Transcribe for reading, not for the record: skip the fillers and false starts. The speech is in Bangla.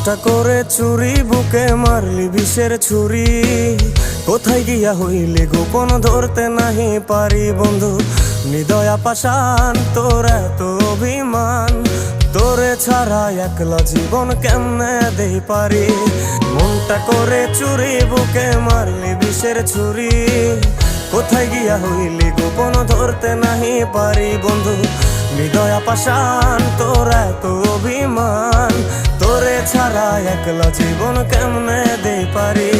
মনটা করে চুরি, বুকে মারলি বিষের ছুরি। কোথায় গিয়া হইলি গোপন, ধরতে নাহি পারি বন্ধু। হৃদয়া পাষাণ, তোর এত অভিমান, তোরে ছাড়া একলা জীবন কেমনে দেই পারি। মনটা করে চুরি, বুকে মারলি বিষের ছুরি। কোথায় গিয়া হইলি গোপন, ধরতে নাহি পারি বন্ধু। হৃদয়া পাষাণ, তোর এত অভিমান, তোরে ছাড়া একলা জীবন কেমনে দেই পারি।